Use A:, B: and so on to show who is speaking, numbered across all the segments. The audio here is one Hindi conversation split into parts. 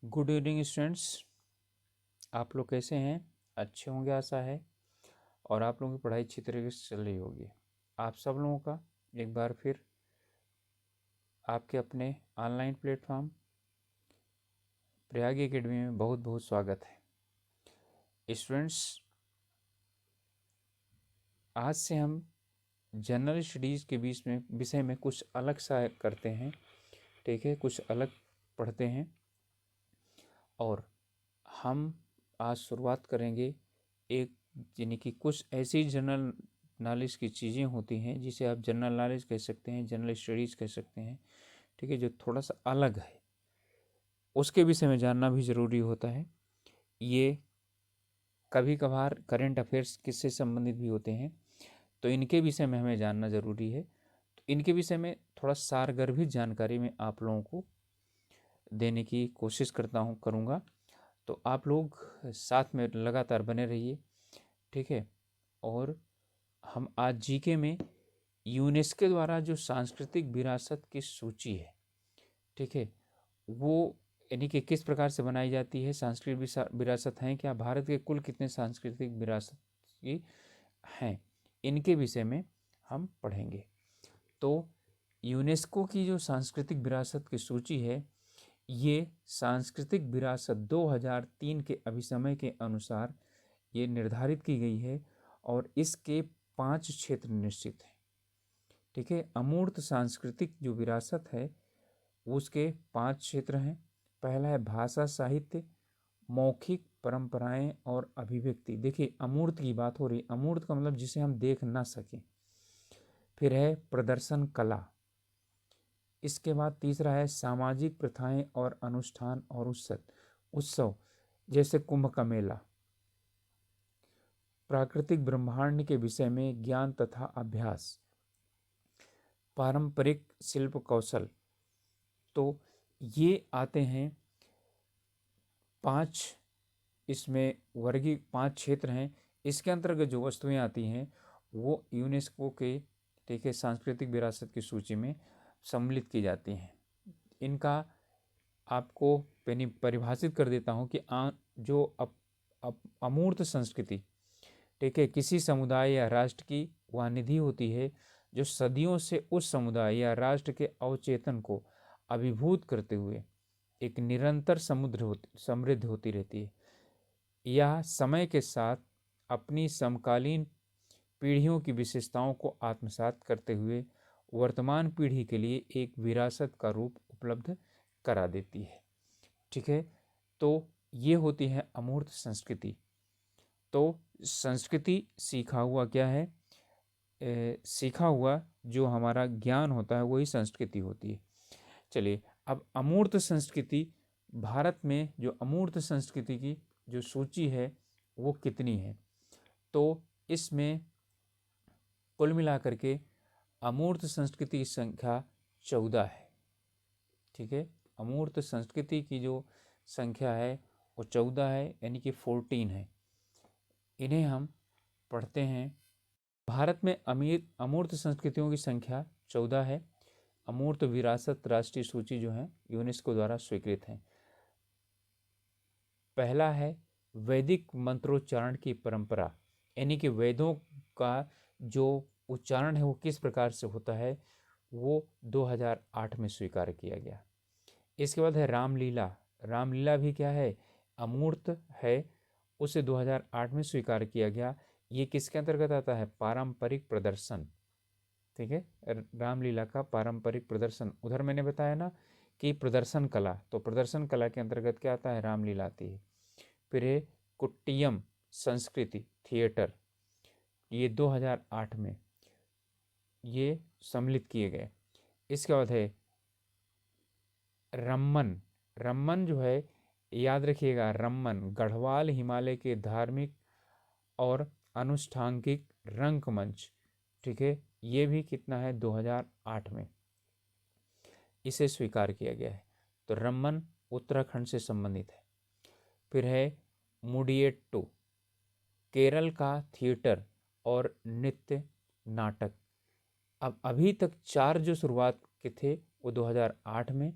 A: Good evening students. आप लोग कैसे हैं? अच्छे होंगे आशा है। और आप लोगों की पढ़ाई अच्छी तरीके से चल रही होगी। आप सब लोगों का एक बार फिर आपके अपने ऑनलाइन प्लेटफॉर्म प्रयाग एकेडमी में बहुत बहुत स्वागत है। स्टूडेंट्स, आज से हम जनरल स्टडीज़ के बीच में विषय में कुछ अलग सा करते हैं। ठीक है, कुछ अलग पढ़ते हैं। और हम आज शुरुआत करेंगे एक, यानी कि कुछ ऐसी जनरल नॉलेज की चीज़ें होती हैं जिसे आप जनरल नॉलेज कह सकते हैं, जनरल स्टडीज़ कह सकते हैं। ठीक है, जो थोड़ा सा अलग है, उसके विषय में जानना भी ज़रूरी होता है। ये कभी कभार करंट अफेयर्स किससे संबंधित भी होते हैं, तो इनके विषय में हमें जानना ज़रूरी है। तो इनके विषय में थोड़ा सारगर्भित जानकारी मैं आप लोगों को देने की कोशिश करूँगा। तो आप लोग साथ में लगातार बने रहिए। ठीक है। और हम आज जीके में यूनेस्को द्वारा जो सांस्कृतिक विरासत की सूची है, ठीक है, वो यानी कि किस प्रकार से बनाई जाती है, सांस्कृतिक विरासत हैं क्या, भारत के कुल कितने सांस्कृतिक विरासत की हैं, इनके विषय में हम पढ़ेंगे। तो यूनेस्को की जो सांस्कृतिक विरासत की सूची है, ये सांस्कृतिक विरासत 2003 के अभिसमय के अनुसार ये निर्धारित की गई है और इसके 5 क्षेत्र निश्चित हैं। ठीक है, अमूर्त सांस्कृतिक जो विरासत है उसके 5 क्षेत्र हैं। पहला है भाषा साहित्य, मौखिक परंपराएं और अभिव्यक्ति। देखिए, अमूर्त की बात हो रही, अमूर्त का मतलब जिसे हम देख ना सकें। फिर है प्रदर्शन कला। इसके बाद तीसरा है सामाजिक प्रथाएं और अनुष्ठान और उत्सव जैसे कुंभ का मेला। प्राकृतिक ब्रह्मांड के विषय में ज्ञान तथा अभ्यास। पारंपरिक शिल्प कौशल। तो ये आते हैं 5, इसमें वर्गीय 5 क्षेत्र हैं। इसके अंतर्गत जो वस्तुएं आती हैं वो यूनेस्को के, ठीक है, सांस्कृतिक विरासत की सूची में सम्मिलित की जाती हैं। इनका आपको परिभाषित कर देता हूँ कि जो अमूर्त संस्कृति, ठीक है, किसी समुदाय या राष्ट्र की वह निधि होती है जो सदियों से उस समुदाय या राष्ट्र के अवचेतन को अभिभूत करते हुए एक निरंतर समृद्ध होती रहती है। यह समय के साथ अपनी समकालीन पीढ़ियों की विशेषताओं को आत्मसात करते हुए वर्तमान पीढ़ी के लिए एक विरासत का रूप उपलब्ध करा देती है। ठीक है, तो ये होती है अमूर्त संस्कृति। तो संस्कृति सीखा हुआ क्या है? सीखा हुआ जो हमारा ज्ञान होता है वही संस्कृति होती है। चलिए, अब अमूर्त संस्कृति, भारत में जो अमूर्त संस्कृति की जो सूची है वो कितनी है? तो इसमें कुल मिलाकर के अमूर्त संस्कृति की संख्या 14 है। ठीक है, अमूर्त संस्कृति की जो संख्या है वो 14 है, यानी कि 14 है। इन्हें हम पढ़ते हैं। भारत में अमूर्त संस्कृतियों की संख्या 14 है। अमूर्त विरासत राष्ट्रीय सूची जो है यूनेस्को द्वारा स्वीकृत है। पहला है वैदिक मंत्रोच्चारण की परंपरा, यानी कि वेदों का जो उच्चारण है वो किस प्रकार से होता है, वो 2008 में स्वीकार किया गया। इसके बाद है रामलीला। रामलीला भी क्या है? अमूर्त है, उसे 2008 में स्वीकार किया गया। ये किसके अंतर्गत आता है? पारंपरिक प्रदर्शन। ठीक है, रामलीला का पारंपरिक प्रदर्शन। उधर मैंने बताया ना कि प्रदर्शन कला, तो प्रदर्शन कला के अंतर्गत क्या आता है? रामलीला आती है। फिर है कुट्टियम संस्कृति थिएटर, ये 2008 में ये सम्मिलित किए गए। इसके बाद है रम्मन। रम्मन जो है, याद रखिएगा, रम्मन गढ़वाल हिमालय के धार्मिक और अनुष्ठांगिक रंगमंच। ठीक है, ये भी कितना है? 2008 में इसे स्वीकार किया गया है। तो रम्मन उत्तराखंड से संबंधित है। फिर है मुडियेट्टू, केरल का थिएटर और नृत्य नाटक। अब अभी तक 4 जो शुरुआत के थे वो 2008 में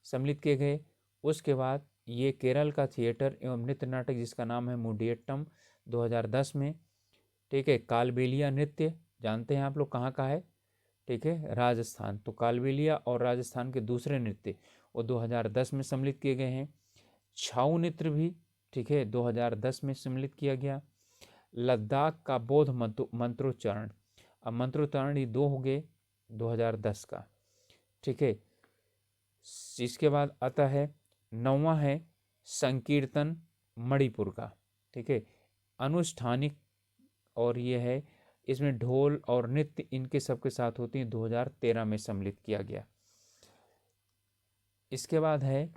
A: सम्मिलित किए गए। उसके बाद ये केरल का थिएटर एवं नृत्य नाटक जिसका नाम है मोहिनीअट्टम 2010 में। ठीक है, कालबेलिया नृत्य जानते हैं आप लोग कहाँ का है, ठीक है, राजस्थान। तो कालबेलिया और राजस्थान के दूसरे नृत्य वो 2010 में सम्मिलित किए गए हैं। छाऊ नृत्य भी, ठीक है, 2010 में सम्मिलित किया गया। लद्दाख का बौद्ध मंत्रोच्चारण, अब मंत्रोच्चारण ये 2 हो गए 2010 का, ठीक है। इसके बाद आता है 9वां है संकीर्तन मणिपुर का, ठीक है, अनुष्ठानिक, और ये है इसमें ढोल और नृत्य इनके सबके साथ होती हैं, 2013 में सम्मिलित किया गया। इसके बाद है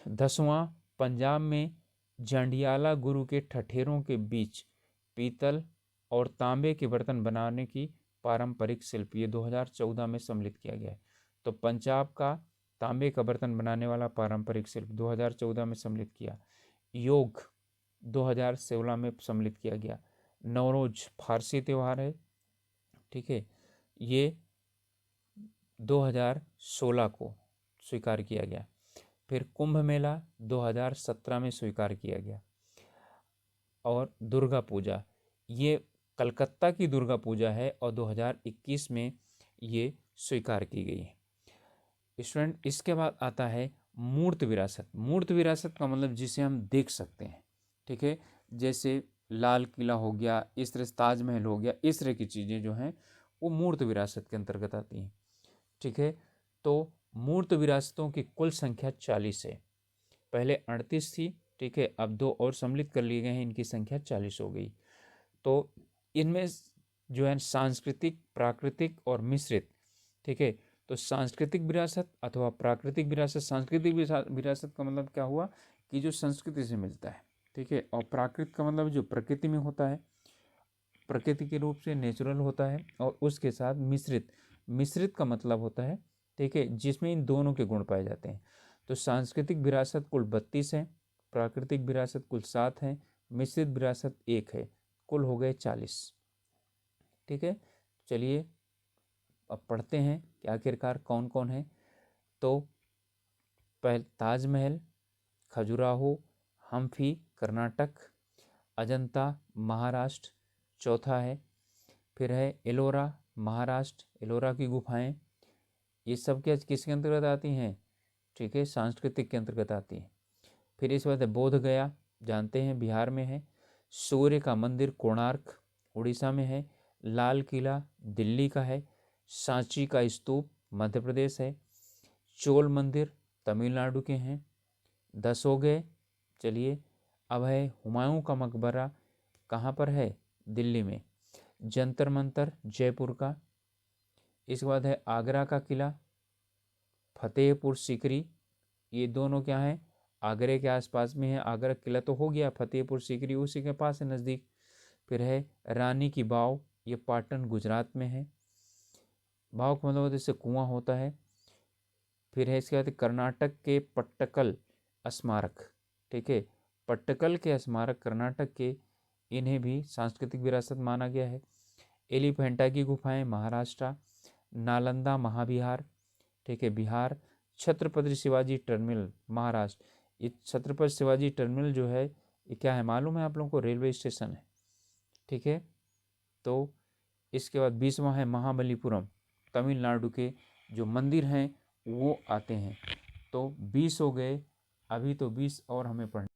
A: 10वां, पंजाब में जंडियाला गुरु के ठठेरों के बीच पीतल और तांबे के बर्तन बनाने की पारंपरिक शिल्प, ये 2014 में सम्मिलित किया गया है। तो पंजाब का तांबे का बर्तन बनाने वाला पारंपरिक शिल्प 2014 में सम्मिलित किया। योग 2016 में सम्मिलित किया गया। नवरोज फारसी त्यौहार है, ठीक है, ये 2016 को स्वीकार किया गया। फिर कुंभ मेला 2017 में स्वीकार किया गया। और दुर्गा पूजा, ये कलकत्ता की दुर्गा पूजा है और 2021 में ये स्वीकार की गई है। स्टूडेंट, इसके बाद आता है मूर्त विरासत। मूर्त विरासत का मतलब जिसे हम देख सकते हैं, ठीक है, जैसे लाल किला हो गया, इस तरह ताजमहल हो गया, इस तरह की चीज़ें जो हैं वो मूर्त विरासत के अंतर्गत आती हैं, ठीक है। तो मूर्त विरासतों की कुल संख्या 40 है, पहले 38 थी, ठीक है, अब 2 और सम्मिलित कर लिए गए हैं, इनकी संख्या 40 हो गई। तो इनमें जो है सांस्कृतिक, प्राकृतिक और मिश्रित, ठीक है। तो सांस्कृतिक विरासत अथवा प्राकृतिक विरासत, सांस्कृतिक विरासत का मतलब क्या हुआ कि जो संस्कृति से मिलता है, ठीक है, और प्राकृतिक का मतलब जो प्रकृति में होता है, प्रकृति के रूप से नेचुरल होता है, और उसके साथ मिश्रित, मिश्रित का मतलब होता है, ठीक है, जिसमें इन दोनों के गुण पाए जाते हैं। तो सांस्कृतिक विरासत कुल 32 है, प्राकृतिक विरासत कुल 7 है, मिश्रित विरासत 1 है, कुल हो गए 40, ठीक है। चलिए अब पढ़ते हैं कि आखिरकार कौन कौन है। तो पहले ताजमहल, खजुराहो, हम्पी कर्नाटक, अजंता महाराष्ट्र चौथा है। फिर है एलोरा महाराष्ट्र, एलोरा की गुफाएं, ये सब क्या किसके अंतर्गत आती हैं, ठीक है, सांस्कृतिक के अंतर्गत आती हैं। फिर इस बाद बोध गया, जानते हैं बिहार में है। सूर्य का मंदिर कोणार्क उड़ीसा में है। लाल किला दिल्ली का है। सांची का स्तूप मध्य प्रदेश है। चोल मंदिर तमिलनाडु के हैं। 10 हो गए। चलिए अब है हुमायूं का मकबरा, कहाँ पर है, दिल्ली में। जंतर मंतर जयपुर का। इसके बाद है आगरा का किला, फतेहपुर सीकरी, ये दोनों क्या हैं, आगरे के आसपास में है। आगरा किला तो हो गया, फतेहपुर सीकरी उसी के पास है, नज़दीक। फिर है रानी की बाव, ये पाटन गुजरात में है। बाव का मतलब जैसे कुआं होता है। फिर है इसके बाद कर्नाटक के पट्टकल स्मारक, ठीक है, पट्टकल के स्मारक कर्नाटक के, इन्हें भी सांस्कृतिक विरासत माना गया है। एलिफेंटा की गुफाएं महाराष्ट्र। नालंदा महाविहार, ठीक है, बिहार। छत्रपति शिवाजी टर्मिनल महाराष्ट्र, ये छत्रपति शिवाजी टर्मिनल जो है ये क्या है मालूम है आप लोगों को, रेलवे स्टेशन है, ठीक है। तो इसके बाद 20वां है महाबलीपुरम, तमिलनाडु के जो मंदिर हैं वो आते हैं। तो 20 हो गए, अभी तो 20 और हमें पढ़ना।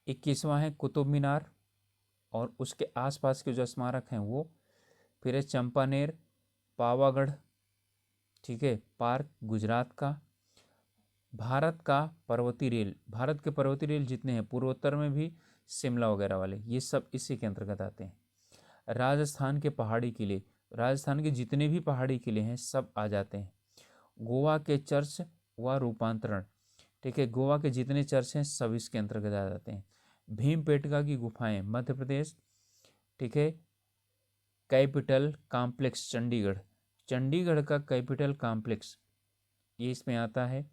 A: 21वां है कुतुब मीनार और उसके आसपास के जो स्मारक हैं वो। फिर है चंपानेर पावागढ़, ठीक है, पार्क गुजरात का। भारत का पर्वतीय रेल, भारत के पर्वतीय रेल जितने हैं पूर्वोत्तर में भी, शिमला वगैरह वाले, ये सब इसी के अंतर्गत आते हैं। राजस्थान के पहाड़ी किले, राजस्थान के जितने भी पहाड़ी किले हैं सब आ जाते हैं। गोवा के चर्च व रूपांतरण, ठीक है, गोवा के जितने चर्च हैं सब इसके अंतर्गत आ जाते हैं। भीमपेटका की गुफाएं मध्य प्रदेश, ठीक है। कैपिटल कॉम्प्लेक्स चंडीगढ़, चंडीगढ़ का कैपिटल कॉम्प्लेक्स ये इसमें आता है।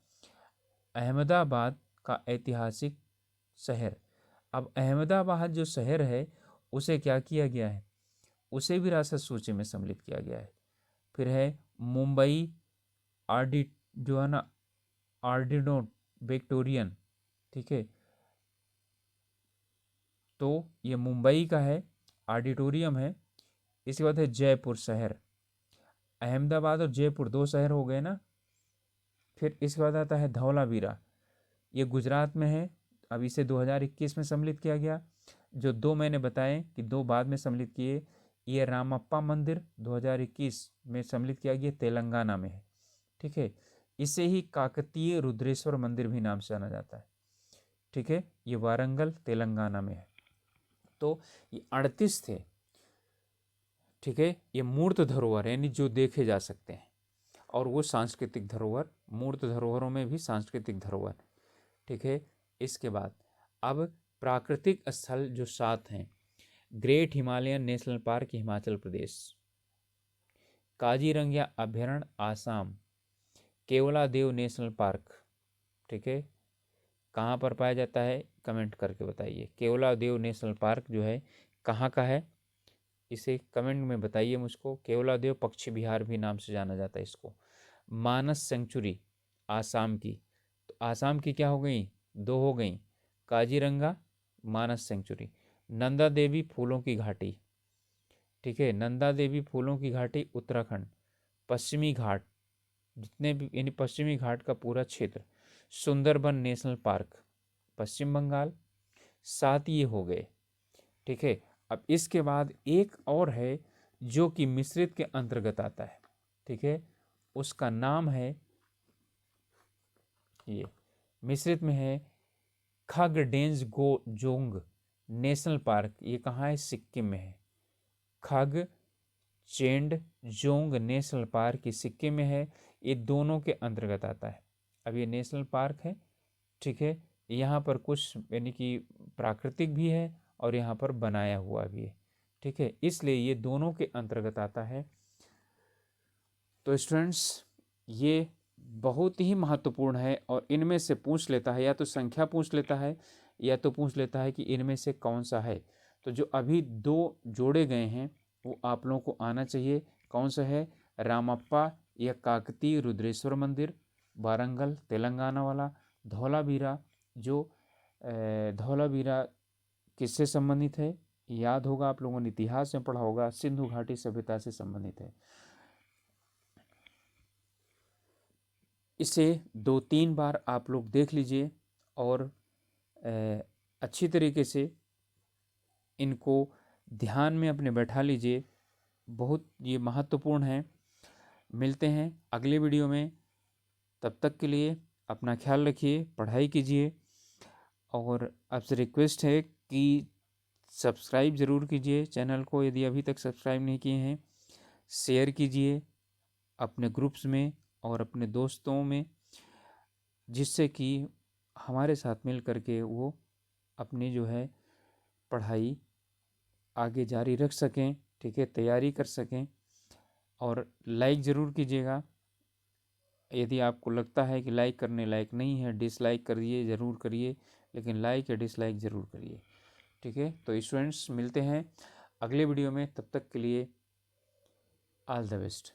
A: अहमदाबाद का ऐतिहासिक शहर, अब अहमदाबाद जो शहर है उसे क्या किया गया है, उसे विरासत सूची में सम्मिलित किया गया है। फिर है मुंबई जो है ना ऑर्डिनोट विक्टोरियन, ठीक है, तो ये मुंबई का है, ऑडिटोरियम है। इसके बाद है जयपुर शहर, अहमदाबाद और जयपुर 2 शहर हो गए ना। फिर इसके बाद आता है धौलावीरा, ये गुजरात में है। अब इसे 2021 में सम्मिलित किया गया। जो 2 मैंने बताए कि 2 बाद में सम्मिलित किए, ये रामप्पा मंदिर 2021 में सम्मिलित किया गया, तेलंगाना में है, ठीक है। इसे ही काकतीय रुद्रेश्वर मंदिर भी नाम से जाना जाता है, ठीक है। ये वारंगल तेलंगाना में है। तो ये 38 थे, ठीक है। ये मूर्त धरोहर यानी जो देखे जा सकते हैं, और वो सांस्कृतिक धरोहर, मूर्त धरोहरों में भी सांस्कृतिक धरोहर, ठीक है। इसके बाद अब प्राकृतिक स्थल जो 7 हैं, great Himalayan national park Himachal Pradesh, Kaziranga अभयारण्य आसाम, केवलादेव नेशनल पार्क, ठीक है, कहाँ पर पाया जाता है कमेंट करके बताइए। केवलादेव नेशनल पार्क जो है कहाँ का है, इसे कमेंट में बताइए मुझको। केवलादेव पक्षी विहार भी नाम से जाना जाता है इसको। मानस सेंचुरी आसाम की, तो आसाम की क्या हो गई, 2 हो गई, काजीरंगा, मानस सेंचुरी। नंदा देवी फूलों की घाटी, ठीक है, नंदा देवी फूलों की घाटी उत्तराखंड। पश्चिमी घाट, जितने भी यानी पश्चिमी घाट का पूरा क्षेत्र। सुंदरबन नेशनल पार्क पश्चिम बंगाल। 7 ये हो गए, ठीक है। अब इसके बाद एक और है जो कि मिश्रित के अंतर्गत आता है, ठीक है, उसका नाम है, ये मिश्रित में है, खगडेंजगोजोंग नेशनल पार्क। ये कहाँ है, सिक्किम में है। खगचेंडजोंग नेशनल पार्क ये सिक्किम में है। ये दोनों के अंतर्गत आता है। अब ये नेशनल पार्क है, ठीक है। यहाँ पर कुछ यानी कि प्राकृतिक भी है और यहाँ पर बनाया हुआ भी है, ठीक है, इसलिए ये दोनों के अंतर्गत आता है। तो स्टूडेंट्स ये बहुत ही महत्वपूर्ण है, और इनमें से पूछ लेता है, या तो संख्या पूछ लेता है या तो पूछ लेता है कि इनमें से कौन सा है। तो जो अभी 2 जोड़े गए हैं वो आप लोगों को आना चाहिए। कौन सा है, रामप्पा या काकतीय रुद्रेश्वर मंदिर वारंगल तेलंगाना वाला। धौलावीरा, जो धौलावीरा किससे संबंधित है, याद होगा आप लोगों ने इतिहास में पढ़ा होगा, सिंधु घाटी सभ्यता से संबंधित है। इसे 2-3 बार आप लोग देख लीजिए और अच्छी तरीके से इनको ध्यान में अपने बैठा लीजिए, बहुत ये महत्वपूर्ण है। मिलते हैं अगले वीडियो में, तब तक के लिए अपना ख्याल रखिए, पढ़ाई कीजिए, और आपसे रिक्वेस्ट है कि सब्सक्राइब ज़रूर कीजिए चैनल को यदि अभी तक सब्सक्राइब नहीं किए हैं। शेयर कीजिए अपने ग्रुप्स में और अपने दोस्तों में, जिससे कि हमारे साथ मिल करके वो अपनी जो है पढ़ाई आगे जारी रख सकें, ठीक है, तैयारी कर सकें। और लाइक ज़रूर कीजिएगा, यदि आपको लगता है कि लाइक करने लायक नहीं है डिसलाइक करिए, ज़रूर करिए, लेकिन लाइक या डिसलाइक ज़रूर करिए, ठीक है। तो स्टूडेंट्स मिलते हैं अगले वीडियो में, तब तक के लिए ऑल द बेस्ट।